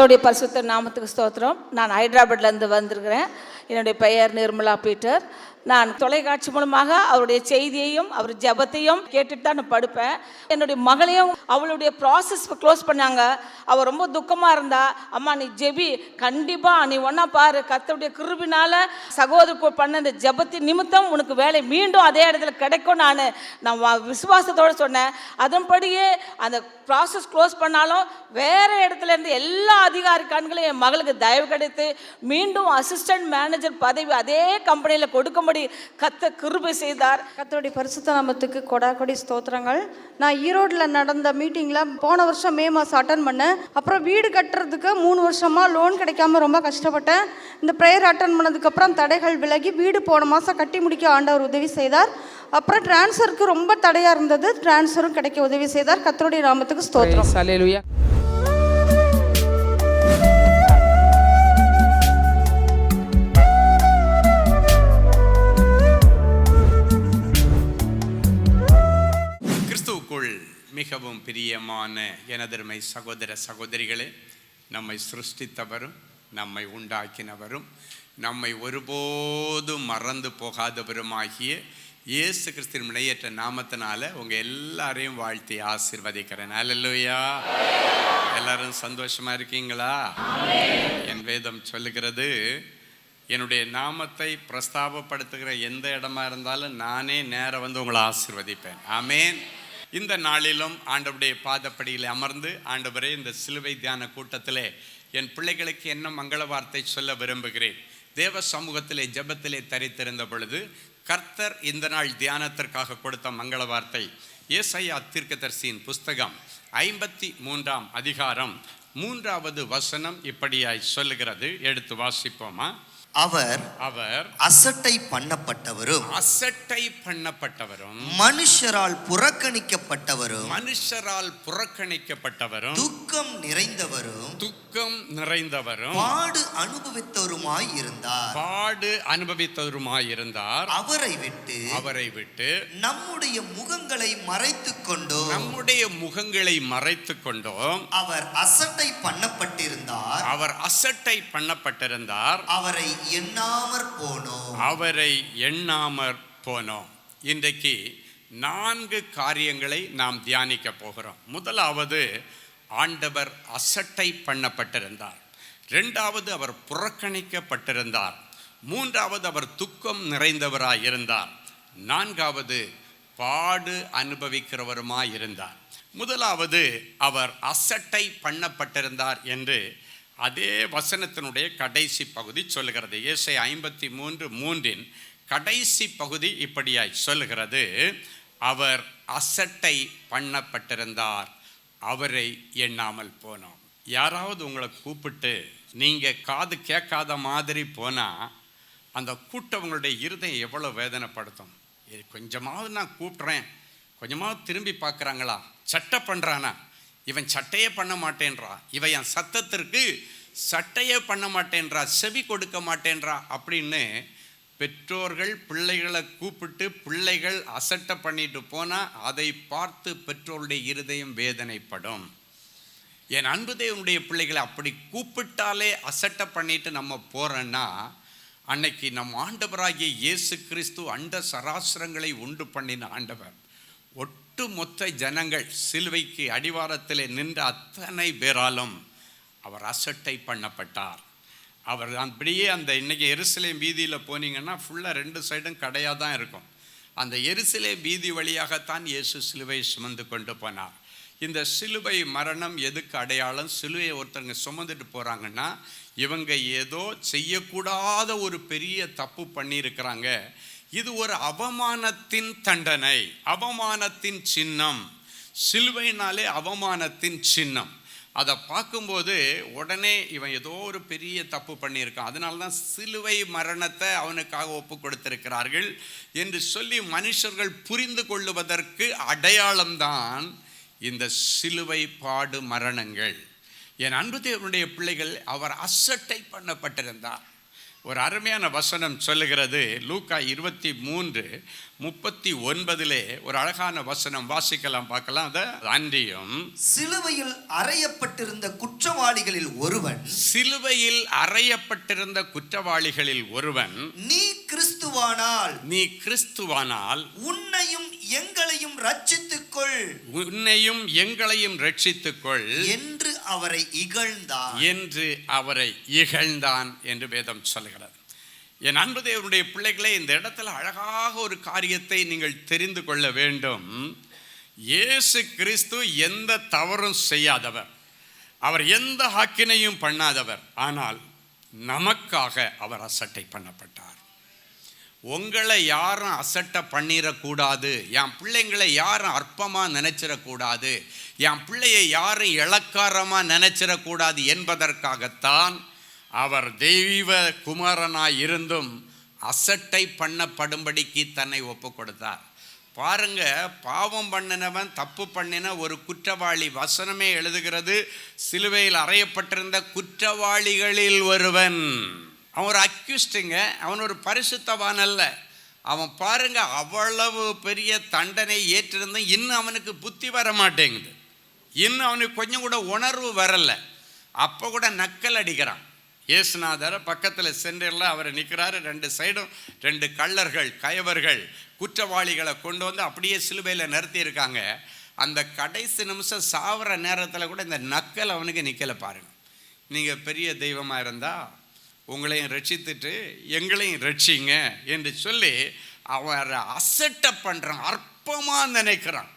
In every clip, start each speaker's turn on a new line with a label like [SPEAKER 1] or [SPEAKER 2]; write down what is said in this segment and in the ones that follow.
[SPEAKER 1] கர்த்தருடைய பரிசுத்த நாமத்துக்கு ஸ்தோத்திரம். நான் ஹைதராபாத்லேருந்து வந்திருக்கிறேன். என்னுடைய பெயர் நிர்மலா பீட்டர். நான் தொலைக்காட்சி மூலமாக அவருடைய செய்தியையும் அவர் ஜெபத்தையும் கேட்டுட்டு தான் நான் படுப்பேன். என்னுடைய மகளையும் அவளுடைய ப்ராசஸ் க்ளோஸ் பண்ணாங்க. அவள் ரொம்ப துக்கமாக இருந்தா, அம்மா நீ ஜெபி, கண்டிப்பாக நீ ஒன்றா பாரு, கர்த்தருடைய கிருபினால சகோதரருக்கு பண்ண இந்த ஜெபத்தின் நிமித்தம் உனக்கு வேலை மீண்டும் அதே இடத்துல கிடைக்கும் நான் விசுவாசத்தோடு சொன்னேன். அதன்படியே அந்த ப்ராசஸ் க்ளோஸ் பண்ணாலும் வேறு இடத்துல இருந்து எல்லா அதிகாரி கண்களையும் என் மகளுக்கு தயவு கிடைத்து மீண்டும் அசிஸ்டன்ட் மேனேஜர் பதவி அதே கம்பெனியில் கொடுக்கும்படி கர்த்தர் கிருபை செய்தார்.
[SPEAKER 2] கர்த்தருடைய பரிசுத்த நாமத்துக்கு கொடாக்கொடி ஸ்தோத்திரங்கள். நான் ஈரோட்டில் நடந்த மீட்டிங்கில் போன வருஷம் மே மாதம் அட்டன் பண்ணேன். அப்புறம் வீடு கட்டுறதுக்கு 3 வருஷமாக லோன் கிடைக்காம ரொம்ப கஷ்டப்பட்டேன். இந்த ப்ரேயர் அட்டன் பண்ணதுக்கப்புறம் தடைகள் விலகி வீடு போன மாதம் கட்டி முடிக்க ஆண்டவர் உதவி செய்தார். அப்புறம் டிரான்ஸ்ஃபருக்கு ரொம்ப தடையாக இருந்தது, டிரான்ஸ்ஃபரும் கிடைக்க உதவி செய்தார். கர்த்தருடைய நாமத்துக்கு ஸ்தோத்திரம்.
[SPEAKER 3] ஹல்லேலூயா. கிறிஸ்துவுக்குள் மிகவும் பிரியமான எனதருமை சகோதர சகோதரிகளே, நம்மை சிருஷ்டித்தவரும் நம்மை உண்டாக்கினவரும் நம்மை ஒருபோதும் மறந்து போகாதவருமாகிய இயேசு கிறிஸ்துவின் விலையேற்ற நாமத்தினால உங்கள் எல்லாரையும் வாழ்த்தி ஆசீர்வதிக்கிறேன். அல்லேலூயா. எல்லாரும் சந்தோஷமாக இருக்கீங்களா? என் வேதம் சொல்லுகிறது, என்னுடைய நாமத்தை பிரஸ்தாபப்படுத்துகிற எந்த இடமா இருந்தாலும் நானே நேரம் வந்து உங்களை ஆசீர்வதிப்பேன். ஆமேன். இந்த நாளிலும் ஆண்டவருடைய பாதப்படியில் அமர்ந்து, ஆண்டவரே இந்த சிலுவை தியான கூட்டத்திலே என் பிள்ளைகளுக்கு என்ன மங்கள வார்த்தை சொல்ல விரும்புகிறேன். தேவ சமூகத்திலே ஜெபத்திலே தரித்திருந்த பொழுது கர்த்தர் இந்த நாள் தியானத்திற்காக கொடுத்த மங்கள வார்த்தை ஏசாயா தீர்க்கதரிசியின் புஸ்தகம் 53ஆம் அதிகாரம் 3வது வசனம் இப்படியாய் சொல்லுகிறது. எடுத்து வாசிப்போமா?
[SPEAKER 4] அவர் அசட்டை பண்ணப்பட்டவரும் மனுஷரால் புறக்கணிக்கப்பட்டவரும் துக்கம் நிறைந்தவரும் பாடு அனுபவித்தவருமாயிருந்தார். அவரை விட்டு நம்முடைய முகங்களை மறைத்துக் கொண்டோம். அவர் அசட்டை பண்ணப்பட்டிருந்தார். அவரை எண்ணாமற் போனோம். இன்றைக்கு 4 காரியங்களை நாம் தியானிக்க போகிறோம். முதலாவது, ஆண்டவர் அசட்டை பண்ணப்பட்டிருந்தார். 2வது, அவர் புறக்கணிக்கப்பட்டிருந்தார். 3வது, அவர் துக்கம் நிறைந்தவராயிருந்தார். 4வது, பாடு அனுபவிக்கிறவருமாயிருந்தார். முதலாவது, அவர் அசட்டை பண்ணப்பட்டிருந்தார் என்று அதே வசனத்தினுடைய கடைசி பகுதி சொல்லுகிறது. ஏசாயா 53:3 கடைசி பகுதி இப்படியாய் சொல்லுகிறது, அவர் அசட்டை பண்ணப்பட்டிருந்தார், அவரை எண்ணாமல் போனோம். யாராவது உங்களை கூப்பிட்டு நீங்கள் காது கேட்காத மாதிரி போனால் அந்த கூட்டவங்களுடைய இருதயம் எவ்வளோ வேதனைப்படுத்தும். கொஞ்சமாவது நான் கூப்பிட்றேன், கொஞ்சமாவது திரும்பி பார்க்குறாங்களா? சட்டை பண்ணுறானா? இவன் சட்டையே பண்ண மாட்டேன்றா, இவன் என் சத்தத்திற்கு சட்டையே பண்ண மாட்டேன்றா, செவி கொடுக்க மாட்டேன்றா அப்படின்னு பெற்றோர்கள் பிள்ளைகளை கூப்பிட்டு பிள்ளைகள் அசட்டை பண்ணிட்டு போனால் அதை பார்த்து பெற்றோருடைய இருதயம் வேதனைப்படும். என் அன்பு தேவனுடைய பிள்ளைகளை அப்படி கூப்பிட்டாலே அசட்டை பண்ணிட்டு நம்ம போகிறோன்னா, அன்னைக்கு நம் ஆண்டவராகிய இயேசு கிறிஸ்து அண்ட சராசரங்களை உண்டு பண்ணின ஆண்டவர், ஒட்டுமொத்த ஜனங்கள் சிலுவைக்கு அடிவாரத்தில் நின்ற அத்தனை பேராலும் அவர் அசட்டை பண்ணப்பட்டார். அவர் அப்படியே அந்த இன்னைக்கு எருசலேம் வீதியில் போனீங்கன்னா ஃபுல்லாக 2 சைடும் கடையாக தான் இருக்கும். அந்த எருசலேம் வீதி வழியாகத்தான் இயேசு சிலுவை சுமந்து கொண்டு போனார். இந்த சிலுவை மரணம் எதுக்கு அடையாளம்? சிலுவையை ஒருத்தங்க சுமந்துட்டு போகிறாங்கன்னா இவங்க ஏதோ செய்யக்கூடாத ஒரு பெரிய தப்பு பண்ணியிருக்கிறாங்க. இது ஒரு அவமானத்தின் தண்டனை, அவமானத்தின் சின்னம். சிலுவைனாலே அவமானத்தின் சின்னம். அதை பார்க்கும்போது உடனே இவன் ஏதோ ஒரு பெரிய தப்பு பண்ணியிருக்கான், அதனால தான் சிலுவை மரணத்தை அவனுக்காக ஒப்பு கொடுத்திருக்கிறார்கள் என்று சொல்லி மனுஷர்கள் புரிந்து கொள்ளுவதற்கு அடையாளம்தான் இந்த சிலுவை பாடு மரணங்கள். என் அன்பு தேவனுடைய பிள்ளைகள், அவர் அசட்டை பண்ணப்பட்டிருந்தார். ஒரு அருமையான வசனம் சொல்லுகிறது. லூக்கா 23:39 ஒரு அழகான வசனம் வாசிக்கலாம், பார்க்கலாம். அதை அன்றியும்
[SPEAKER 5] சிலுவையில் அறையப்பட்டிருந்த குற்றவாளிகளில் ஒருவன் நீ கிறிஸ்துவானால் உன்னையும் எங்களையும் ரட்சித்துக்கொள் என்று அவரை இகழ்ந்தான் என்று வேதம் சொல்கிறது. என் அன்பு தேவனுடைய பிள்ளைகளே, இந்த இடத்துல அழகாக ஒரு காரியத்தை நீங்கள் தெரிந்து கொள்ள வேண்டும். இயேசு கிறிஸ்து எந்த தவறும் செய்யாதவர், அவர் எந்த ஆக்கினையும் பண்ணாதவர். ஆனால் நமக்காக அவர் அசட்டை பண்ணப்பட்டார். உங்களை யாரும் அசட்டை பண்ணிடக்கூடாது, என் பிள்ளைங்களை யாரும் அற்பமாக நினைச்சிடக்கூடாது, என் பிள்ளையை யாரும் இளக்காரமாக நினைச்சிடக்கூடாது என்பதற்காகத்தான் அவர் தெய்வ குமாரனாய் இருந்தும் அசட்டை பண்ணப்படும்படிக்கு தன்னை ஒப்பு கொடுத்தார். பாருங்க, பாவம் பண்ணினவன், தப்பு பண்ணின ஒரு குற்றவாளி, வசனமே எழுதுகிறது, சிலுவையில் அறையப்பட்டிருந்த குற்றவாளிகளில் ஒருவன். அவன் ஒரு அக்யூஸ்டுங்க, அவன் ஒரு பரிசுத்தவான் அல்ல. அவன் பாருங்க, அவ்வளவு பெரிய தண்டனை ஏற்றிருந்த இன்னும் அவனுக்கு புத்தி வர மாட்டேங்குது, இன்னும் அவனுக்கு கொஞ்சம் கூட உணர்வு வரலை. அப்போ கூட நக்கல் அடிக்கிறான். இயேசுநாதர் பக்கத்தில் சென்றில் அவர் நிற்கிறாரு. 2 சைடும் 2 கள்ளர்கள், கயவர்கள், குற்றவாளிகளை கொண்டு வந்து அப்படியே சிலுவையில் நிறுத்தியிருக்காங்க. அந்த கடைசி நிமிஷம் சாவர நேரத்தில் கூட இந்த நக்கல் அவனுக்கு நிற்கலை. பாருங்கள், நீங்கள் பெரிய தெய்வமாக இருந்தால் உங்களையும் ரட்சித்துட்டு எங்களையும் ரட்சிங்க என்று சொல்லி அவரை அசட்டை பண்ணுறான், அற்பமாக நினைக்கிறான்.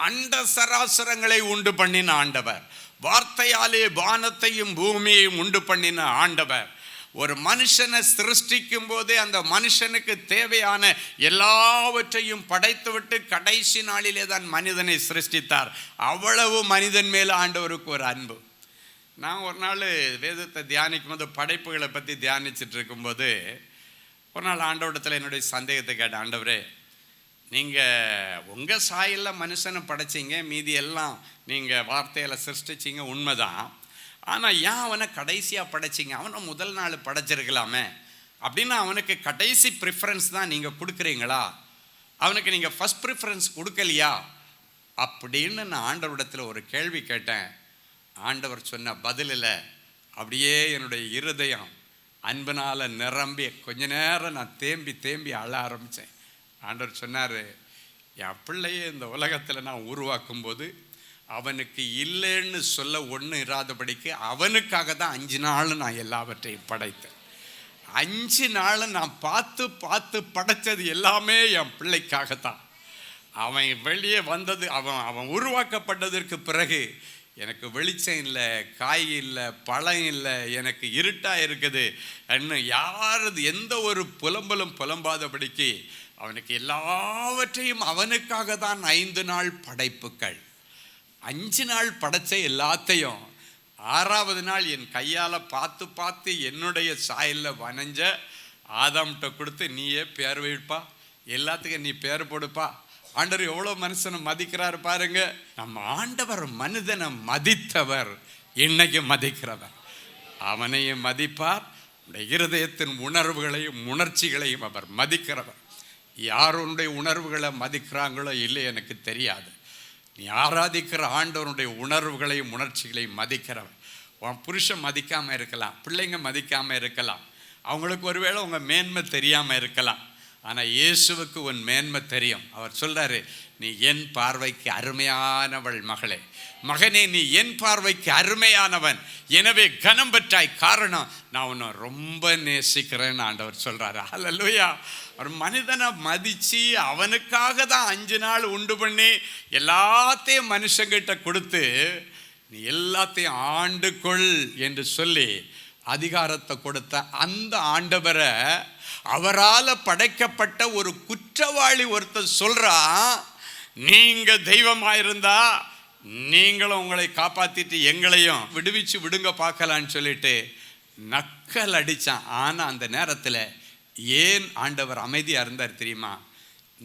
[SPEAKER 5] அண்ட சராசரங்களை உண்டு பண்ணின ஆண்டவர், வார்த்தையாலே வானத்தையும் பூமியையும் உண்டு பண்ணின ஆண்டவர், ஒரு மனுஷனை சிருஷ்டிக்கும் போதே அந்த மனுஷனுக்கு தேவையான எல்லாவற்றையும் படைத்துவிட்டு கடைசி நாளிலே தான் மனிதனை சிருஷ்டித்தார். அவ்வளவு மனிதன் மேலே ஆண்டவருக்கு ஒரு அன்பு. நான் ஒரு நாள் வேதத்தை தியானிக்கும் போது படைப்புகளை பற்றி தியானிச்சுட்டு இருக்கும்போது ஒரு நாள் ஆண்டவரிடத்தில் என்னுடைய சந்தேகத்தை கேட்டேன். ஆண்டவரே, நீங்கள் உங்கள் சாயலில் மனுஷனை படைச்சிங்க, மீதி எல்லாம் நீங்கள் வார்த்தையில் சிருஷ்டிச்சிங்க, உண்மைதான். ஆனால் ஏன் அவனை கடைசியாக படைச்சிங்க? அவனை முதல் நாள் படைச்சிருக்கலாமே அப்படின்னா அவனுக்கு கடைசி ப்ரிஃபரன்ஸ் தான் நீங்கள் கொடுக்குறீங்களா? அவனுக்கு நீங்கள் ஃபஸ்ட் ப்ரிஃபரன்ஸ் கொடுக்கலையா அப்படின்னு நான் ஆண்டவரிடத்தில் ஒரு கேள்வி கேட்டேன். ஆண்டவர் சொன்ன பதிலில் அப்படியே என்னுடைய இருதயம் அன்பினால் நிரம்பி கொஞ்ச நேரம் நான் தேம்பி அழ ஆரம்பித்தேன். ஆண்டவர் சொன்னார், என் பிள்ளையை இந்த உலகத்தில் நான் உருவாக்கும் போது அவனுக்கு இல்லைன்னு சொல்ல ஒன்றும் இராதபடிக்கு அவனுக்காக தான் 5 நாள் நான் எல்லாவற்றையும் படைத்தேன். 5 நாள் நான் பார்த்து படைத்தது எல்லாமே என் பிள்ளைக்காகத்தான். அவன் வெளியே வந்தது, அவன் உருவாக்கப்பட்டதற்கு பிறகு எனக்கு வெளிச்சம் இல்லை, காய் இல்லை, பழம் இல்லை, எனக்கு இருட்டாக இருக்குது இன்னும் எந்த ஒரு புலம்பாதபடிக்கு அவனுக்கு எல்லாவற்றையும் அவனுக்காக தான் 5 நாள் படைப்புகள். 5 நாள் படைச்ச எல்லாத்தையும் 6வது நாள் என் கையால் பார்த்து என்னுடைய சாயலில் வனைஞ்ச ஆதாம்கிட்ட கொடுத்து, நீயே பேர் வைப்பா, எல்லாத்துக்கும் நீ பேர் போடுப்பா. ஆண்டவர் எவ்வளோ மனுஷனை மதிக்கிறாரு பாருங்க. நம்ம ஆண்டவர் மனிதனை மதித்தவர், இன்னைக்கு மதிக்கிறவர். அவனையும் மதிப்பார், இருதயத்தின் உணர்வுகளையும் உணர்ச்சிகளையும் அவர் மதிக்கிறவர். யாருடைய உணர்வுகளை மதிக்கிறாங்களோ இல்லை எனக்கு தெரியாது. நீ ஆராதிக்கிற ஆண்டவனுடைய உணர்வுகளையும் உணர்ச்சிகளையும் மதிக்கிறவர். உன் புருஷன் மதிக்காமல் இருக்கலாம், பிள்ளைங்க மதிக்காமல் இருக்கலாம், அவங்களுக்கு ஒருவேளை உங்கள் மேன்மை தெரியாமல் இருக்கலாம். ஆனால் இயேசுவுக்கு உன் மேன்மை தெரியும். அவர் சொல்கிறாரு, நீ என் பார்வைக்கு அருமையானவள் மகளே, மகனே நீ என் பார்வைக்கு அருமையானவன், எனவே கனம் பெற்றாய், காரணம் நான் உன்னை ரொம்ப நேசிக்கிறேன்னு ஆண்டவர் சொல்கிறாரு. அல்லேலூயா. ஒரு மனிதனை மதித்து அவனுக்காக தான் 5 நாள் உண்டு பண்ணி எல்லாத்தையும் மனுஷங்கிட்ட கொடுத்து நீ எல்லாத்தையும் ஆண்டுகொள் என்று சொல்லி அதிகாரத்தை கொடுத்த அந்த ஆண்டவரை அவரால் படைக்கப்பட்ட ஒரு குற்றவாளி ஒருத்தர் சொல்கிறான், நீங்கள் தெய்வமாயிருந்தா நீங்களும் உங்களை காப்பாற்றிட்டு எங்களையும் விடுவிச்சு விடுங்க பார்க்கலான்னு சொல்லிட்டு நக்கல் அடித்தான். ஆனால் அந்த நேரத்தில் ஏன் ஆண்டவர் அமைதியாக இருந்தார் தெரியுமா?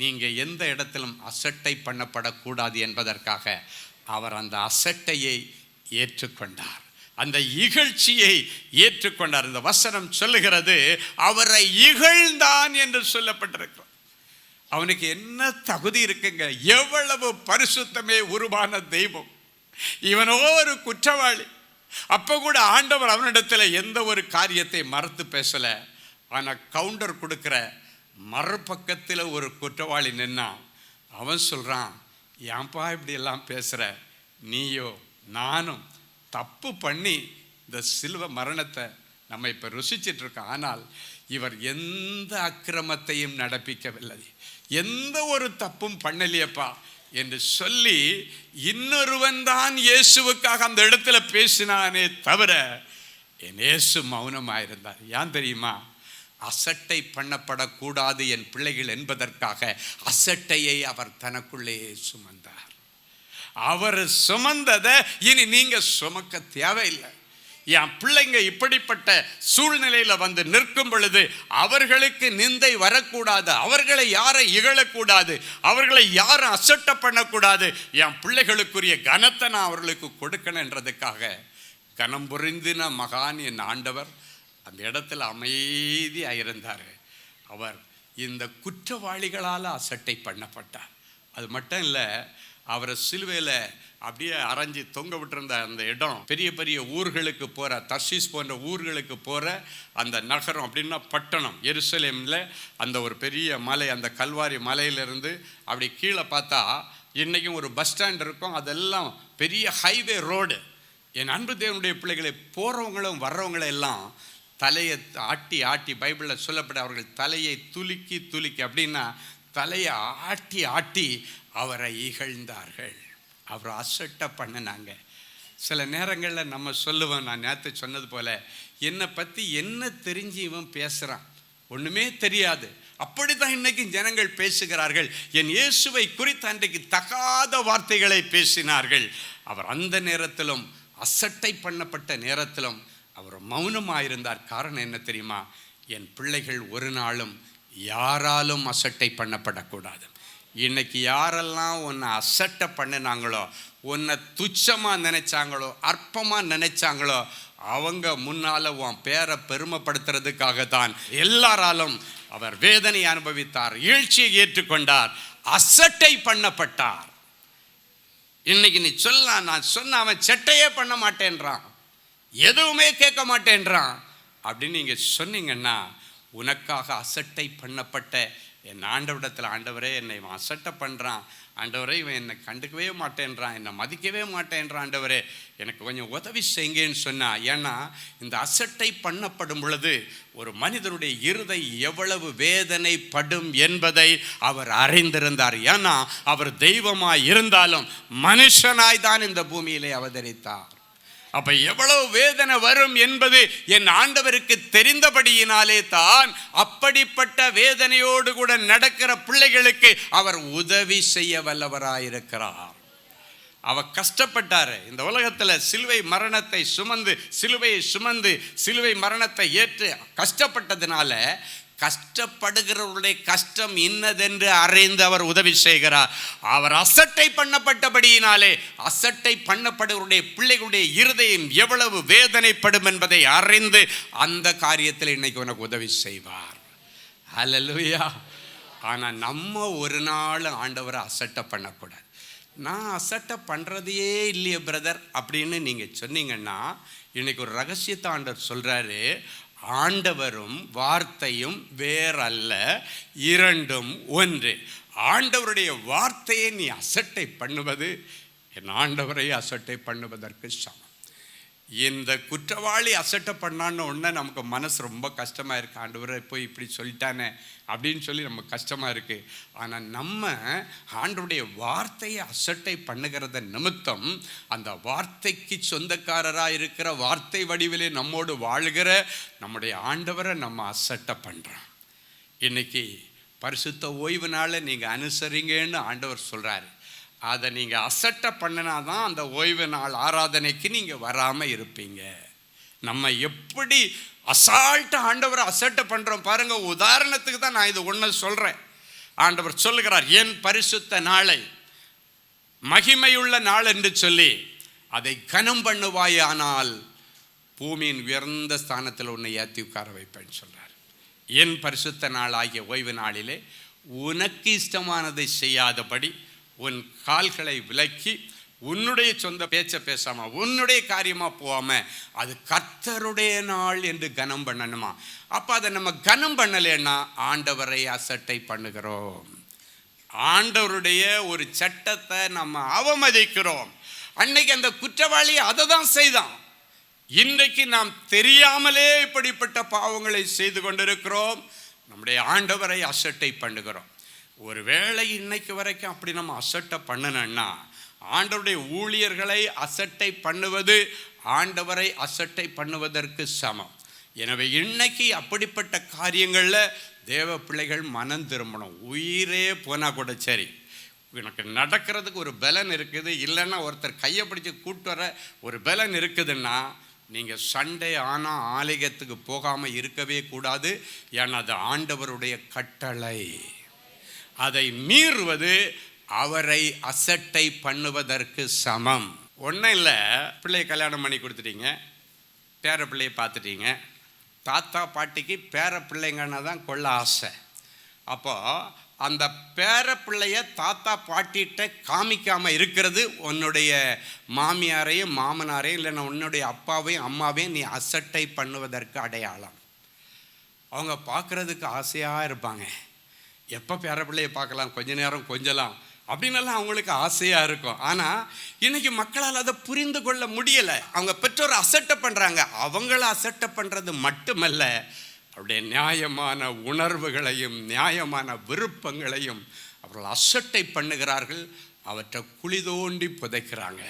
[SPEAKER 5] நீங்கள் எந்த இடத்திலும் அசட்டை பண்ணப்படக்கூடாது என்பதற்காக அவர் அந்த அசட்டையை ஏற்றுக்கொண்டார். அந்த இகழ்ச்சியை ஏற்றுக்கொண்டார். இந்த வசனம் சொல்லுகிறது அவரை இகழ்ந்தான் என்று சொல்லப்பட்டிருக்கிறது. அவனுக்கு என்ன தகுதி இருக்குங்க? எவ்வளவு பரிசுத்தமே உருவான தெய்வம், இவனோ ஒரு குற்றவாளி. அப்போ கூட ஆண்டவர் அவனிடத்தில் எந்த ஒரு காரியத்தை மறுத்து பேசல. ஆனால் கவுண்டர் கொடுக்கிற மறுபக்கத்தில் ஒரு குற்றவாளி நின்னா அவன் சொல்றான், ஏன்பா இப்படி எல்லாம் பேசுற? நீயோ நானும் தப்பு பண்ணி இந்த சிலுவை மரணத்தை நம்ம இப்போ ருசிச்சிட்டு இருக்கோம். ஆனால் இவர் எந்த அக்கிரமத்தையும் நடப்பிக்கவில்லை, எந்த ஒரு தப்பும் பண்ணலையப்பா என்று சொல்லி இன்னொருவன் தான் இயேசுவுக்காக அந்த இடத்துல பேசினானே தவிர என் இயேசு மௌனமாயிருந்தார். ஏன் தெரியுமா? அசட்டை பண்ணப்படக்கூடாது என் பிள்ளைகள் என்பதற்காக அசட்டையை அவர் தனக்குள்ளே சுமந்தார். அவர் சுமந்ததை இனி நீங்க சுமக்க தேவையில்லை. என் பிள்ளைங்க இப்படிப்பட்ட சூழ்நிலையில் வந்து நிற்கும் பொழுது அவர்களுக்கு நிந்தை வரக்கூடாது, அவர்களை யாரை இகழக்கூடாது, அவர்களை யாரும் அசட்டை பண்ணக்கூடாது. என் பிள்ளைகளுக்குரிய கனத்தை நான் அவர்களுக்கு கொடுக்கணுன்றதுக்காக கனம் புரிந்தின மகான் என் ஆண்டவர் அந்த இடத்துல அமைதியாக இருந்தார். அவர் இந்த குற்றவாளிகளால் அசட்டை பண்ணப்பட்டார். அது மட்டும் இல்லை, அவரை சிலுவையில் அப்படியே அரைஞ்சி தொங்க விட்டிருந்த அந்த இடம் பெரிய பெரிய ஊர்களுக்கு போகிற, தர்ஷீஸ் போன்ற ஊர்களுக்கு போகிற அந்த நகரம், அப்படின்னா பட்டணம் எருசலேமில் அந்த ஒரு பெரிய மலை, அந்த கல்வாரி மலையிலிருந்து அப்படி கீழே பார்த்தா இன்றைக்கும் ஒரு பஸ் ஸ்டாண்ட் இருக்கும். அதெல்லாம் பெரிய ஹைவே ரோடு. என் அன்பு தேவனுடைய பிள்ளைகளை போகிறவங்களும் வர்றவங்களும் எல்லாம் தலையை ஆட்டி ஆட்டி, பைபிளில் சொல்லப்பட அவர்கள் தலையை துலுக்கி துலுக்கி, அப்படின்னா தலையை ஆட்டி ஆட்டி அவரை இகழ்ந்தார்கள். அவரை அசட்டை பண்ணினாங்க. சில நேரங்களில் நம்ம சொல்லுவோம், நான் நேற்று சொன்னது போல், என்னை பற்றி என்ன தெரிஞ்சு இவன் பேசுகிறான், ஒன்றுமே தெரியாது. அப்படி தான் இன்றைக்கி ஜனங்கள் பேசுகிறார்கள். என் இயேசுவை குறித்து அன்றைக்கு தகாத வார்த்தைகளை பேசினார்கள். அவர் அந்த நேரத்திலும், அசட்டை பண்ணப்பட்ட நேரத்திலும் அவர் மௌனமாயிருந்தார். காரணம் என்ன தெரியுமா? என் பிள்ளைகள் ஒரு நாளும் யாராலும் அசட்டை பண்ணப்படக்கூடாது. இன்னைக்கு யாரெல்லாம் உன்னை அசட்டை பண்ணினாங்களோ, உன்னை துச்சமாக நினைச்சாங்களோ, அற்பமாக நினைச்சாங்களோ, அவங்க முன்னால் உன் பேரை பெருமைப்படுத்துறதுக்காக தான் எல்லாராலும் அவர் வேதனை அனுபவித்தார், இகழ்ச்சியை ஏற்றுக்கொண்டார், அசட்டை பண்ணப்பட்டார். இன்னைக்கு நீ சொல்லலாம், நான் சொன்ன அவன் சட்டையே பண்ண மாட்டேன்றான், எதுவுமே கேட்க மாட்டேன்றான் அப்படின்னு நீங்கள் சொன்னீங்கன்னா, உனக்காக அசட்டை பண்ணப்பட்ட என் ஆண்டவரிடத்தில், ஆண்டவரே என்னை இவன் அசட்டை பண்ணுறான், ஆண்டவரே இவன் என்னை கண்டுக்கவே மாட்டேன்றான், என்னை மதிக்கவே மாட்டேன்றான், ஆண்டவரே எனக்கு கொஞ்சம் உதவி செய்யுங்கன்னு சொன்னால். ஏன்னா இந்த அசட்டை பண்ணப்படும் பொழுது ஒரு மனிதனுடைய இருதை எவ்வளவு வேதனைப்படும் என்பதை அவர் அறிந்திருந்தார். ஏன்னா அவர் தெய்வமாய் இருந்தாலும் மனுஷனாய் தான் இந்த பூமியிலே அவதரித்தார். அப்ப எவ்வளவு வேதனை வரும் என்பது என் ஆண்டவருக்கு தெரிந்தபடியினாலே தான் அப்படிப்பட்ட வேதனையோடு கூட நடக்கிற பிள்ளைகளுக்கு அவர் உதவி செய்ய வல்லவராயிருக்கிறார். அவர் கஷ்டப்பட்டாரு இந்த உலகத்தில், சிலுவை மரணத்தை சுமந்து, சிலுவையை சுமந்து சிலுவை மரணத்தை ஏற்று கஷ்டப்பட்டதுனால கஷ்டப்படுகிறவருடைய கஷ்டம் இன்னதென்று அறிந்து அவர் உதவி செய்கிறார். அவர் அசட்டை பண்ணப்பட்டபடியினாலே அசட்டை பண்ணப்படுவருடைய பிள்ளைகளுடைய இருதயம் எவ்வளவு வேதனைப்படும் என்பதை அறிந்து அந்த காரியத்தில் இன்னைக்கு உனக்கு உதவி செய்வார். ஹல்லேலூயா. ஆனால் நம்ம ஒரு நாள் ஆண்டவரை அசட்டை பண்ணக்கூடாது. நான் அசட்டை பண்ணுறதையே இல்லையே பிரதர் அப்படின்னு நீங்கள் சொன்னீங்கன்னா, இன்னைக்கு ஒரு ரகசியத்தை ஆண்டவர் சொல்கிறாரு, ஆண்டவரும் வார்த்தையும் வேறல்ல, இரண்டும் ஒன்று. ஆண்டவருடைய வார்த்தையை நீ அசட்டை பண்ணுவது என் ஆண்டவரை அசட்டை பண்ணுவதற்கு சமம். இந்த குற்றவாளி அசட்டை பண்ணான்னு உடனே நமக்கு மனசு ரொம்ப கஷ்டமாக இருக்குது. ஆண்டவரை போய் இப்படி சொல்லிட்டானே அப்படின்னு சொல்லி நமக்கு கஷ்டமாக இருக்குது. ஆனால் நம்ம ஆண்டவருடைய வார்த்தையை அசட்டை பண்ணுகிறத நிமித்தம் அந்த வார்த்தைக்கு சொந்தக்காரராக இருக்கிற, வார்த்தை வடிவிலே நம்மோடு வாழ்கிற நம்முடைய ஆண்டவரை நம்ம அசட்டை பண்ணுறோம். இன்னைக்கு பரிசுத்த ஓய்வு நாளை நீங்கள் அனுசரிங்கன்னு ஆண்டவர் சொல்கிறாரு. அதை நீங்கள் அசட்டை பண்ணினா தான் அந்த ஓய்வு நாள் ஆராதனைக்கு நீங்கள் வராமல் இருப்பீங்க. நம்ம எப்படி அசால்ட்டாக ஆண்டவரை அசட்டை பண்ணுறோம் பாருங்கள். உதாரணத்துக்கு தான் நான் இது ஒன்று சொல்கிறேன். ஆண்டவர் சொல்லுகிறார், என் பரிசுத்த நாளை மகிமையுள்ள நாள் என்று சொல்லி அதை கனம் பண்ணுவாயானால் பூமியின் உயர்ந்த ஸ்தானத்தில் உன்னை ஏற்றி உட்கார வைப்பேன்னு சொல்கிறார். என் பரிசுத்த நாள் ஆகிய ஓய்வு நாளிலே உனக்கு இஷ்டமானதை செய்யாதபடி உன் கால்களை விலக்கி உன்னுடைய சொந்த பேச்சை பேசாம உன்னுடைய காரியமா போகாம அது கர்த்தருடைய நாள் என்று கனம் பண்ணணுமா. அப்ப அதை நம்ம கனம் பண்ணலைன்னா ஆண்டவரை அசட்டை பண்ணுகிறோம். ஆண்டவருடைய ஒரு சட்டத்தை நம்ம அவமதிக்கிறோம். அன்னைக்கு அந்த குற்றவாளி அதை தான் செய்தான். இன்றைக்கு நாம் தெரியாமலே இப்படிப்பட்ட பாவங்களை செய்து கொண்டிருக்கிறோம். நம்முடைய ஆண்டவரை அசட்டை பண்ணுகிறோம். ஒருவேளை இன்னைக்கு வரைக்கும் அப்படி நம்ம அசட்டை பண்ணணும்னா ஆண்டவருடைய ஊழியர்களை அசட்டை பண்ணுவது ஆண்டவரை அசட்டை பண்ணுவதற்கு சமம். எனவே இன்னைக்கு அப்படிப்பட்ட காரியங்களில் தேவ பிள்ளைகள் மனம் திரும்பணும். உயிரே போனால் கூட சரி, எனக்கு நடக்கிறதுக்கு ஒரு பலன் இருக்குது, இல்லைன்னா ஒருத்தர் கையை பிடிச்சி கூட்டு வர ஒரு பலன் இருக்குதுன்னா நீங்கள் சண்டே ஆனால் ஆலயத்துக்கு போகாமல் இருக்கவே கூடாது. ஏன்னா அது ஆண்டவருடைய கட்டளை. அதை மீறுவது அவரை அசட்டை பண்ணுவதற்கு சமம். ஒன்றும் இல்லை, பிள்ளையை கல்யாணம் பண்ணி கொடுத்துட்டீங்க, பேர பிள்ளையை பார்த்துட்டீங்க. தாத்தா பாட்டிக்கு பேர பிள்ளைங்கன்னா தான் கொள்ள ஆசை. அப்போது அந்த பேர பிள்ளைய தாத்தா பாட்டிகிட்ட காமிக்காமல் இருக்கிறது உன்னுடைய மாமியாரையும் மாமனாரையும் இல்லைன்னா உன்னுடைய அப்பாவையும் அம்மாவையும் நீ அசட்டை பண்ணுவதற்கு அடையாளம். அவங்க பார்க்குறதுக்கு ஆசையாக இருப்பாங்க. எப்போ பேர பிள்ளையை பார்க்கலாம், கொஞ்ச நேரம் கொஞ்சலாம் அப்படின்னெல்லாம் அவங்களுக்கு ஆசையாக இருக்கும். ஆனால் இன்றைக்கி மக்களால் அதை புரிந்து கொள்ள முடியலை. அவங்க பெற்றோரை அசட்டை பண்ணுறாங்க. அவங்கள அசட்டை பண்ணுறது மட்டுமல்ல, அவருடைய நியாயமான உணர்வுகளையும் நியாயமான விருப்பங்களையும் அவர்கள் அசட்டை பண்ணுகிறார்கள். அவற்றை குழி தோண்டி புதைக்கிறாங்க.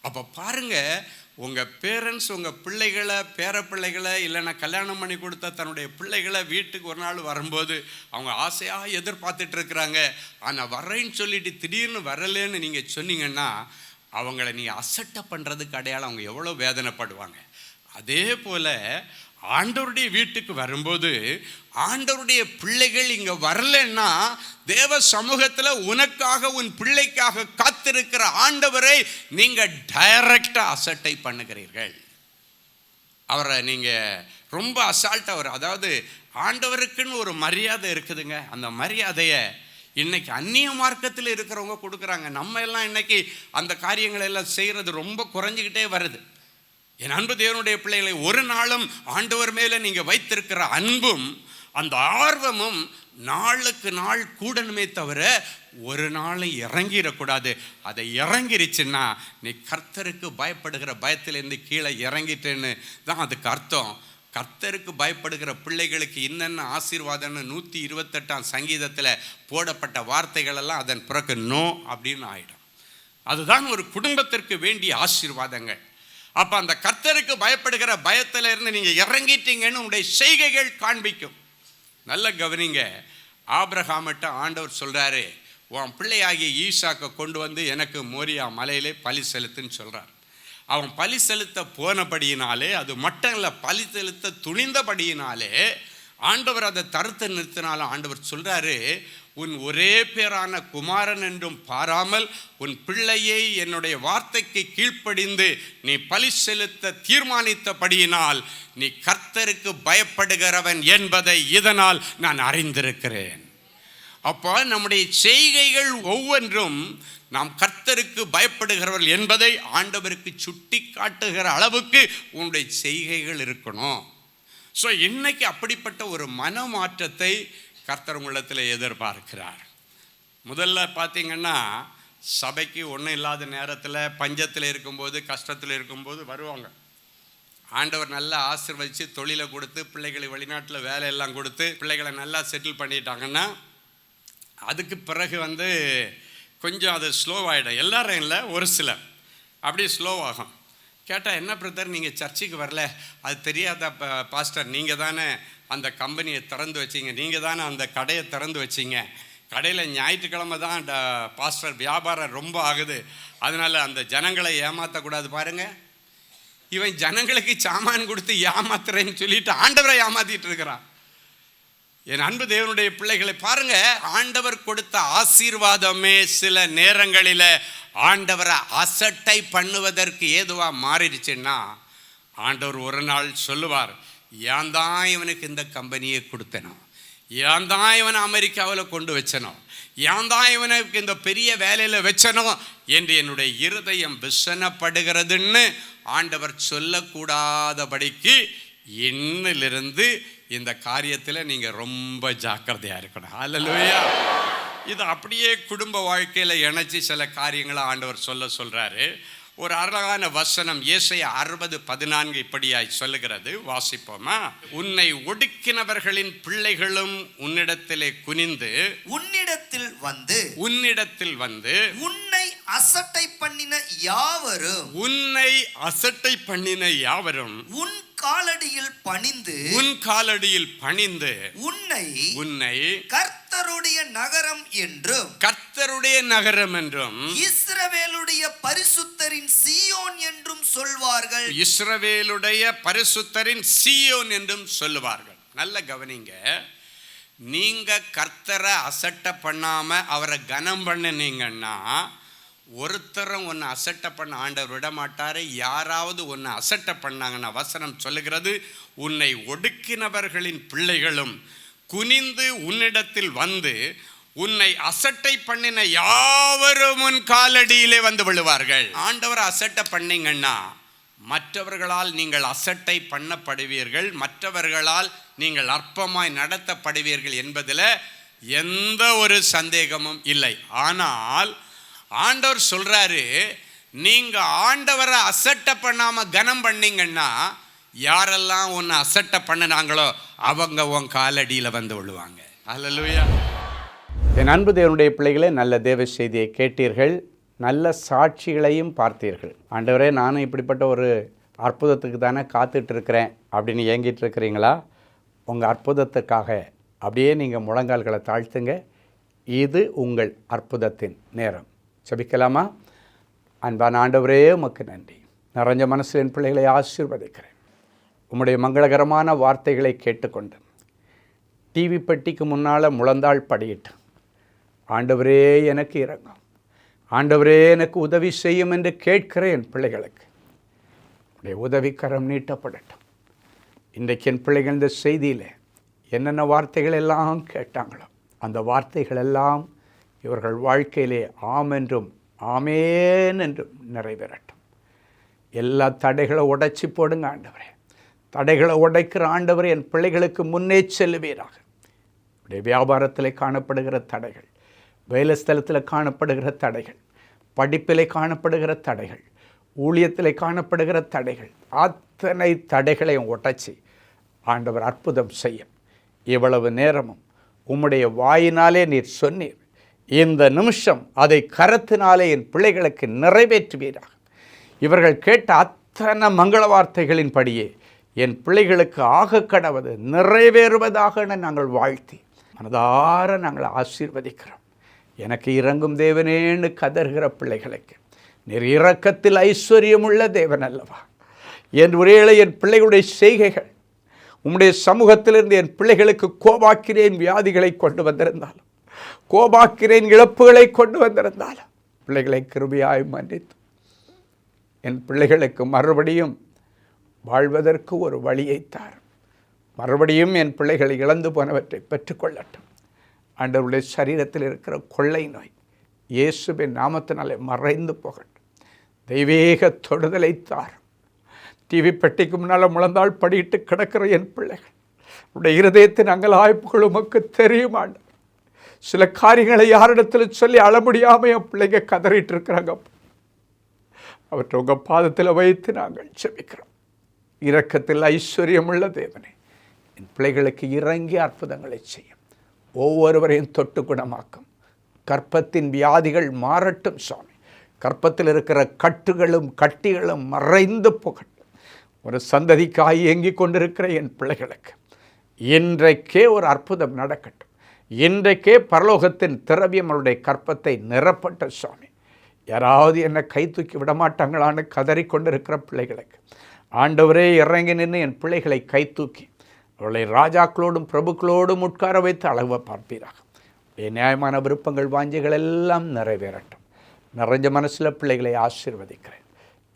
[SPEAKER 5] அப்போ பாருங்கள், உங்கள் பேரண்ட்ஸ் உங்கள் பிள்ளைகளை பேர பிள்ளைகளை இல்லைன்னா கல்யாணம் பண்ணி கொடுத்த தன்னுடைய பிள்ளைகளை வீட்டுக்கு ஒரு நாள் வரும்போது அவங்க ஆசையாக எதிர்பார்த்துட்டு இருக்கிறாங்க. ஆனால் வர்றேன்னு சொல்லிட்டு திடீர்னு வரலேன்னு நீங்கள் சொன்னீங்கன்னா அவங்கள நீங்கள் அசட்டை பண்ணுறதுக்கு அடையாளம். அவங்க எவ்வளோ வேதனைப்படுவாங்க. அதே போல் ஆண்டவருடைய வீட்டுக்கு வரும்போது ஆண்டவருடைய பிள்ளைகள் இங்கே வரலன்னா தேவ சமூகத்தில் உனக்காக உன் பிள்ளைக்காக காத்திருக்கிற ஆண்டவரை நீங்கள் டைரக்டாக அசட்டை பண்ணுகிறீர்கள். அவரை நீங்கள் ரொம்ப அசால்ட்டாக அதாவது ஆண்டவருக்குன்னு ஒரு மரியாதை இருக்குதுங்க. அந்த மரியாதையை இன்னைக்கு அந்நிய மார்க்கத்தில் இருக்கிறவங்க கொடுக்குறாங்க. நம்ம எல்லாம் இன்னைக்கு அந்த காரியங்களை எல்லாம் செய்கிறது ரொம்ப குறைஞ்சிக்கிட்டே வருது. என் அன்பு தேவனுடைய பிள்ளைகளை, ஒரு நாளும் ஆண்டவர் மேலே நீங்கள் வைத்திருக்கிற அன்பும் அந்த ஆர்வமும் நாளுக்கு நாள் கூடணுமே தவிர ஒரு நாளும் இறங்கிடக்கூடாது. அதை இறங்கிருச்சுன்னா நீ கர்த்தருக்கு பயப்படுகிற பயத்திலேருந்து கீழே இறங்கிட்டேன்னு தான் அதுக்கு அர்த்தம். கர்த்தருக்கு பயப்படுகிற பிள்ளைகளுக்கு என்னென்ன ஆசீர்வாதம்னு 128ஆம் சங்கீதத்தில் போடப்பட்ட வார்த்தைகளெல்லாம் அதன் பிறகு நோ அப்படின்னு ஆகிடும். அதுதான் ஒரு குடும்பத்திற்கு வேண்டிய ஆசீர்வாதங்கள். அப்போ அந்த கர்த்தருக்கு பயப்படுகிற பயத்தில் இருந்து நீங்கள் இறங்கிட்டீங்கன்னு உங்களுடைய செய்கைகள் காண்பிக்கும். நல்ல கவனிங்க, ஆபிரகாமிட்ட ஆண்டவர் சொல்கிறாரு, உன் பிள்ளையாகிய ஈசாக்கை கொண்டு வந்து எனக்கு மோரியா மலையிலே பலி செலுத்துன்னு சொல்கிறார். அவன் பலி செலுத்த போனபடியினாலே, அது மட்டும் இல்லை, பலி செலுத்த துணிந்தபடியினாலே ஆண்டவர் அதை தடுத்து நிறுத்தினாலும் ஆண்டவர் சொல்கிறாரு, உன் ஒரே பேரான குமாரன் என்றும் பாராமல் உன் பிள்ளையை என்னுடைய வார்த்தைக்கு கீழ்ப்படிந்து நீ பலி செலுத்த தீர்மானித்தபடியினால் நீ கர்த்தருக்கு பயப்படுகிறவன் என்பதை இதனால் நான் அறிந்திருக்கிறேன். அப்போ நம்முடைய செய்கைகள் ஒவ்வொன்றும் நாம் கர்த்தருக்கு பயப்படுகிறவர்கள் என்பதை ஆண்டவருக்கு சுட்டி காட்டுகிற அளவுக்கு உன்னுடைய செய்கைகள் இருக்கணும். ஸோ இன்னைக்கு அப்படிப்பட்ட ஒரு மனமாற்றத்தை கர்த்தர் உள்ளத்தில் எதிர்பார்க்கிறார். முதல்ல பார்த்தீங்கன்னா, சபைக்கு ஒன்றும் இல்லாத நேரத்தில் பஞ்சத்தில் இருக்கும்போது கஷ்டத்தில் இருக்கும்போது வருவாங்க. ஆண்டவர் நல்லா ஆசீர்வதித்து தொழிலை கொடுத்து பிள்ளைகளை வெளிநாட்டில் வேலையெல்லாம் கொடுத்து பிள்ளைகளை நல்லா செட்டில் பண்ணிட்டாங்கன்னா அதுக்கு பிறகு கொஞ்சம் அது ஸ்லோவாகிடும். எல்லாரும் இல்லை, ஒரு சிலர் அப்படி ஸ்லோவாகும். கேட்டால், என்ன பிரதர் நீங்கள் சர்ச்சுக்கு வரல? அது தெரியாத பாஸ்டர், நீங்கள் தானே அந்த கம்பெனியை திறந்து வச்சிங்க, நீங்கள் தானே அந்த கடையை திறந்து வச்சிங்க. கடையில் ஞாயிற்றுக்கிழமை தான் பாஸ்டர் வியாபாரம் ரொம்ப ஆகுது, அதனால் அந்த ஜனங்களை ஏமாற்றக்கூடாது. பாருங்கள், இவன் ஜனங்களுக்கு சாமான் கொடுத்து ஏமாத்துறேன்னு சொல்லிட்டு ஆண்டவரை ஏமாற்றிட்டு இருக்கிறான். என் அன்பு தேவனுடைய பிள்ளைகளை பாருங்க, ஆண்டவர் கொடுத்த ஆசீர்வாதமே சில நேரங்களில் ஆண்டவரை அசட்டை பண்ணுவதற்கு ஏதுவாக மாறிடுச்சுன்னா ஆண்டவர் ஒரு நாள் சொல்லுவார், ஏன் தான் இவனுக்கு இந்த கம்பெனியை கொடுத்தனோ, ஏன் தான் இவனை அமெரிக்காவில் கொண்டு வச்சனோ, ஏன் தான் இவனுக்கு இந்த பெரிய வேலையில் வச்சனோ என்று என்னுடைய இருதயம் விசனப்படுகிறதுன்னு ஆண்டவர் சொல்லக்கூடாதபடிக்கு இன்னிலிருந்து இந்த காரியத்தில் நீங்கள் ரொம்ப ஜாக்கிரதையாக இருக்கணும். ஹல்லேலூயா. இது அப்படியே குடும்ப வாழ்க்கையில் இணைச்சி சில காரியங்களை ஆண்டவர் சொல்கிறாரு. ஒரு அழகான வசனம் ஏசாயா 60:14 இப்படியாய் சொல்லுகிறது, வாசிப்போமா? உன்னை ஒடுக்கினவர்களின் பிள்ளைகளும் உன்னிடத்திலே குனிந்து
[SPEAKER 6] உன்னிடத்தில் வந்து
[SPEAKER 5] உன்னை
[SPEAKER 6] அசட்டை பண்ணின யாவரும்
[SPEAKER 5] உன் காலடியில் பணிந்து உன்னை
[SPEAKER 6] கர்த்தருடைய நகரம் என்றும் இஸ்ரவேலுடைய பரிசுத்தரின் சீயோன் என்றும்
[SPEAKER 5] சொல்லுவார்கள். நல்ல கவனிங்க. நீங்க கர்த்தரை அசட்டை பண்ணாம அவரை கனம் பண்ணினீங்கன்னா ஒருத்தரும் ஒன்று அசட்டை பண்ண ஆண்டவர் விட மாட்டாரு. யாராவது ஒன்று அசட்டை பண்ணாங்கன்னா வசனம் சொல்லுகிறது, உன்னை ஒடுக்கினவர்களின் பிள்ளைகளும் குனிந்து உன்னிடத்தில் வந்து உன்னை அசட்டை பண்ணின யாவரும் உன் காலடியிலே வந்து விழுவார்கள். ஆண்டவரை அசட்டை பண்ணீங்கன்னா மற்றவர்களால் நீங்கள் அசட்டை பண்ணப்படுவீர்கள், மற்றவர்களால் நீங்கள் அற்பமாய் நடத்தப்படுவீர்கள் என்பதில் எந்த ஒரு சந்தேகமும் இல்லை. ஆனால் ஆண்டவர் சொல்றாரு, நீங்க ஆண்டவரை அசட்டை பண்ணாம கனம் பண்ணீங்கன்னா யாரெல்லாம் உன்னை அசட்டை பண்ணினாங்களோ அவங்க உன் காலடியில் வந்து விழுவாங்க. ஹல்லேலூயா.
[SPEAKER 3] என் அன்பு தேவனுடைய பிள்ளைகளே, நல்ல தேவ செய்தியை கேட்டீர்கள், நல்ல சாட்சிகளையும் பார்த்தீர்கள். ஆண்டவரே, நானும் இப்படிப்பட்ட ஒரு அற்புதத்துக்கு தானே காத்துட்ருக்கிறேன் அப்படின்னு ஏங்கிட்டு இருக்கிறீங்களா? உங்கள் அற்புதத்துக்காக அப்படியே நீங்கள் முழங்கால்களை தாழ்த்துங்க. இது உங்கள் அற்புதத்தின் நேரம். ஜெபிக்கலாமா? அன்பான ஆண்டவரே, உமக்கு நன்றி. நிறைஞ்ச மனசில் என் பிள்ளைகளை ஆசீர்வதிக்கிறேன். உம்முடைய மங்களகரமான வார்த்தைகளை கேட்டுக்கொண்டு டிவி பெட்டிக்கு முன்னால் முழந்தாள் படியிட்டு, ஆண்டவரே எனக்கு இறங்கும், ஆண்டவரே எனக்கு உதவி செய்யும் என்று கேட்கிற என் பிள்ளைகளுக்கு உடைய உதவிக்கரம் நீட்டப்படட்டும். இன்றைக்கு என் பிள்ளைகள் இந்த செய்தியில் என்னென்ன வார்த்தைகள் எல்லாம் கேட்டாங்களோ அந்த வார்த்தைகள் எல்லாம் இவர்கள் வாழ்க்கையிலே ஆம் என்றும் ஆமேன் என்றும் நிறைவேறட்டும். எல்லா தடைகளை உடைச்சி போடுங்க ஆண்டவரே. தடைகளை உடைக்கிற ஆண்டவரே, என் பிள்ளைகளுக்கு முன்னே செல்லுவீராக. உடைய வியாபாரத்தில் காணப்படுகிற தடைகள், வேலை ஸ்தலத்தில் காணப்படுகிற தடைகள், படிப்பில் காணப்படுகிற தடைகள், ஊழியத்தில் காணப்படுகிற தடைகள், அத்தனை தடைகளையும் உடைச்சி ஆண்டவர் அற்புதம் செய்யும். இவ்வளவு நேரமும் உம்முடைய வாயினாலே நீர் சொன்னீர். இந்த நிமிஷம் அதை கரத்தினாலே என் பிள்ளைகளுக்கு நிறைவேற்றுவீராக. இவர்கள் கேட்ட அத்தனை மங்கள வார்த்தைகளின் படியே என் பிள்ளைகளுக்கு ஆக கடவது நிறைவேறுவதாக நாங்கள் வாழ்த்தி மனதார நாங்கள் ஆசீர்வதிக்கிறோம். எனக்கு இறங்கும் தேவனேன்னு கதறுகிற பிள்ளைகளுக்கு நீர் இரக்கத்தில் ஐஸ்வர்யமுள்ள தேவன் அல்லவா? என் ஒரேளை என் பிள்ளைகளுடைய செய்கைகள் உம்முடைய சமூகத்திலிருந்து என் பிள்ளைகளுக்கு கோபாக்கிறேன் வியாதிகளை கொண்டு வந்திருந்தாலும், கோபாக்கிறேன் இழப்புகளை கொண்டு வந்திருந்தாலும், பிள்ளைகளை கிருபையாய் மன்னித்து என் பிள்ளைகளுக்கு மறுபடியும் வாழ்வதற்கு ஒரு வழியை தார். மறுபடியும் என் பிள்ளைகளை இழந்து போனவற்றை பெற்றுக்கொள்ளட்டும். ஆண்டவருடைய சரீரத்தில் இருக்கிற கொள்ளை நோய் இயேசுவின் நாமத்தினாலே மறைந்து போகட்டும். தெய்வீக தொடுதலை தார். டிவி பெட்டிக்கு முன்னால் முழந்தாள் படியிட்டு கிடக்கிற என் பிள்ளைகள் உடைய இருதயத்தின் அங்கலாய்ப்புகள் உமக்கு தெரியும் ஆண்டவர். சில காரியங்களை யாரிடத்தில் சொல்லி அழ முடியாமல் என் பிள்ளைங்க கதறிட்டு இருக்கிறாங்க. அவற்றை உங்கள் பாதத்தில் வைத்து நாங்கள் செபிக்கிறோம். இரக்கத்தில் ஐஸ்வர்யமுள்ள தேவனே, என் பிள்ளைகளுக்கு இறங்கி அற்புதங்களை செய்யும். ஒவ்வொருவரையும் தொட்டு குணமாக்கும். கற்பத்தின் வியாதிகள் மாறட்டும் சுவாமி. கற்பத்தில் இருக்கிற கட்டுகளும் கட்டிகளும் மறைந்து போகட்டும். ஒரு சந்ததிக்காய் இயங்கிக் கொண்டிருக்கிற என் பிள்ளைகளுக்கு இன்றைக்கே ஒரு அற்புதம் நடக்கட்டும். இன்றைக்கே பரலோகத்தின் திரவியம் அவருடைய கற்பத்தை நிரப்பட்ட சுவாமி. யாராவது என்னை கை தூக்கி விடமாட்டாங்களான்னு கதறிக்கொண்டிருக்கிற பிள்ளைகளுக்கு ஆண்டவரே இறங்கி நின்று என் பிள்ளைகளை கை தூக்கி அவர்களை ராஜாக்களோடும் பிரபுக்களோடும் உட்கார வைத்து அழக பார்ப்பீராக. நியாயமான விருப்பங்கள் வாஞ்சிகள் எல்லாம் நிறைவேறட்டும். நிறைஞ்ச மனசில் பிள்ளைகளை ஆசீர்வதிக்கிறேன்.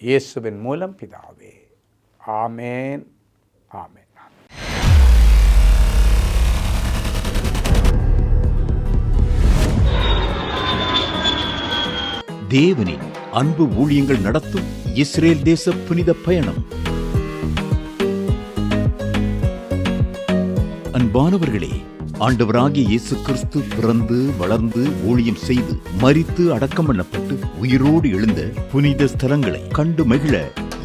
[SPEAKER 3] இயேசுவின் மூலம் பிதாவே,
[SPEAKER 5] ஆமேன், ஆமேன்.
[SPEAKER 7] தேவனின் அன்பு ஊழியங்கள் நடத்தும் இஸ்ரேல் தேச புனித பயணம். அன்பானவர்களே, ஆண்டவராகிய இயேசு கிறிஸ்து பிறந்து வளர்ந்து ஊழியம் செய்து மரித்து அடக்கம் பண்ணப்பட்டு உயிரோடு எழுந்த புனித ஸ்தலங்களை கண்டு மகிழ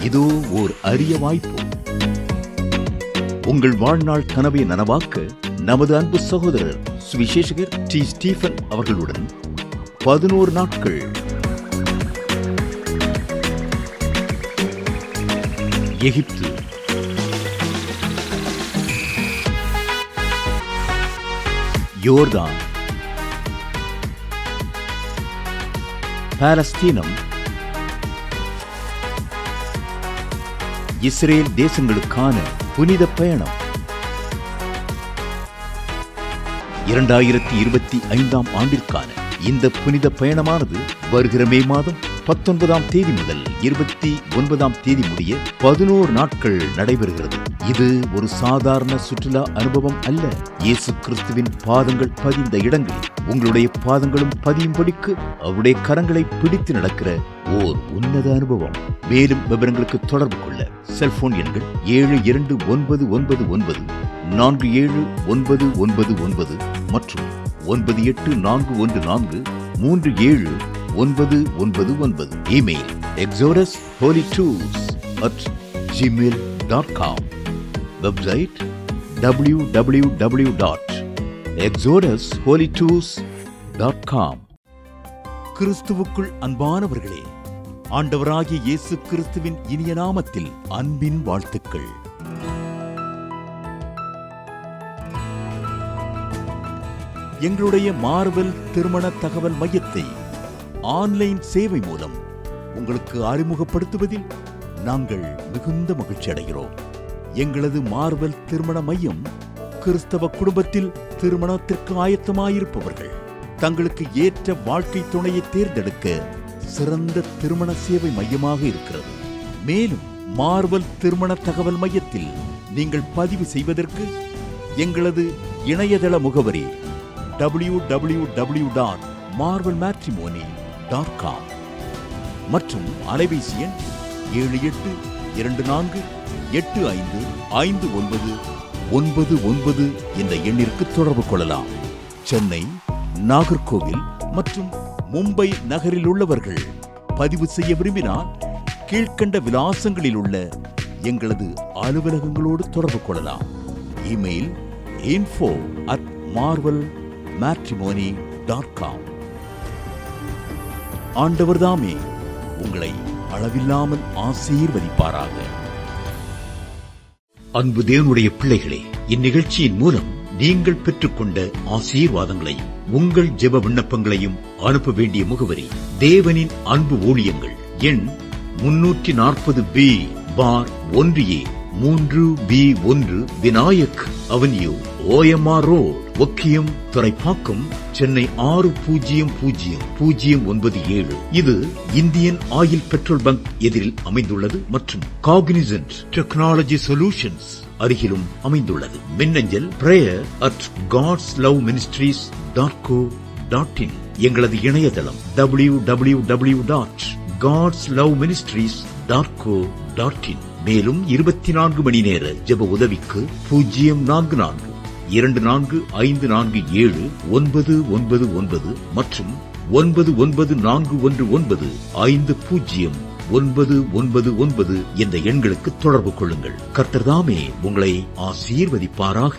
[SPEAKER 7] இதோ ஓர் அரிய வாய்ப்பு. உங்கள் வாழ்நாள் கனவை நனவாக்க நமது அன்பு சகோதரர் சுவிசேஷகர் டி. ஸ்டீபன் அவர்களுடன் 11 நாட்கள் எகிப்து, யோர்தான், பாலஸ்தீனம், இஸ்ரேல் தேசங்களுக்கான புனித பயணம். 2025 ஆண்டிற்கான இந்த புனித பயணமானது வருகிற மே மாதம் 19ஆம் தேதி முதல் 29ஆம் தேதி முடிய 11 நாட்கள் நடைபெறுகிறது. இது ஒரு சாதாரண சுற்றுலா அனுபவம் அல்ல. இயேசு கிறிஸ்துவின் பாதங்கள் பதிந்த இடங்களில் உங்களுடைய பாதங்களும் பதியும்படிக்கு அவருடைய கரங்களை பிடித்து நடக்கிற ஓர் உன்னத அனுபவம். மேலும் விவரங்களுக்கு தொடர்பு கொள்ள செல்போன் எண்கள் 7291947999 மற்றும் 9841437999. Email exodusholytours@gmail.com. Website www.exodusholytours.com. கிறிஸ்துவுக்குள் அன்பானவர்களே, ஆண்டவராகிய இயேசு கிறிஸ்துவின் இனிய நாமத்தில் அன்பின் வாழ்த்துக்கள். எங்களுடைய மார்வெல் திருமண தகவல் மையத்தை ஆன்லைன் சேவை மூலம் உங்களுக்கு அறிமுகப்படுத்துவதில் நாங்கள் மிகுந்த மகிழ்ச்சி அடைகிறோம். எங்களது மார்வெல் திருமண மையம் கிறிஸ்தவ குடும்பத்தில் திருமணத்திற்கு ஆயத்தமாயிருப்பவர்கள் தங்களுக்கு ஏற்ற வாழ்க்கை துணையை தேர்ந்தெடுக்க சிறந்த திருமண சேவை மையமாக இருக்கிறது. மேலும் மார்வெல் திருமண தகவல் மையத்தில் நீங்கள் பதிவு செய்வதற்கு எங்களது இணையதள முகவரி www.marvelmatrimony.com மற்றும் அலைபேசி எண் 7824855999 என்ற எண்ணிற்கு தொடர்பு கொள்ளலாம். சென்னை, நாகர்கோவில் மற்றும் மும்பை நகரில் உள்ளவர்கள் பதிவு செய்ய விரும்பினால் கீழ்க்கண்ட விலாசங்களில் உள்ள எங்களது அலுவலகங்களோடு தொடர்பு கொள்ளலாம். Email info@marvelmatrimony.com. ஆண்டவர்தாமே உங்களை அளவில்லாமல் ஆசீர்வதிப்பாராக. அன்பு தேவனுடைய பிள்ளைகளே, இந்நிகழ்ச்சியின் மூலம் நீங்கள் பெற்றுக்கொண்ட ஆசீர்வாதங்களை உங்கள் ஜெப விண்ணப்பங்களையும் அனுப்ப வேண்டிய முகவரி தேவனின் அன்பு ஊழியங்கள், எண் 340B பார் 1A 3B1 Vinayak avenue, OMR road, Okkiyam, Thoraipakkam, Chennai 600097. இது இந்தியன் ஆயில் பெட்ரோல் பங்க் எதிரில் அமைந்துள்ளது மற்றும் காக்னிசன்ட் டெக்னாலஜி சொல்யூஷன்ஸ் அருகிலும் அமைந்துள்ளது. மின்னஞ்சல் prayer@godsloveministries.co.in. எங்களது இணையதளம் www.godsloveministries.co.in. மேலும் 24 மணி நேர ஜெப உதவிக்கு 04454479999 மற்றும் 9941950999 என்ற எண்களுக்கு தொடர்பு கொள்ளுங்கள். கர்த்தர் தாமே உங்களை ஆசீர்வதிப்பாராக.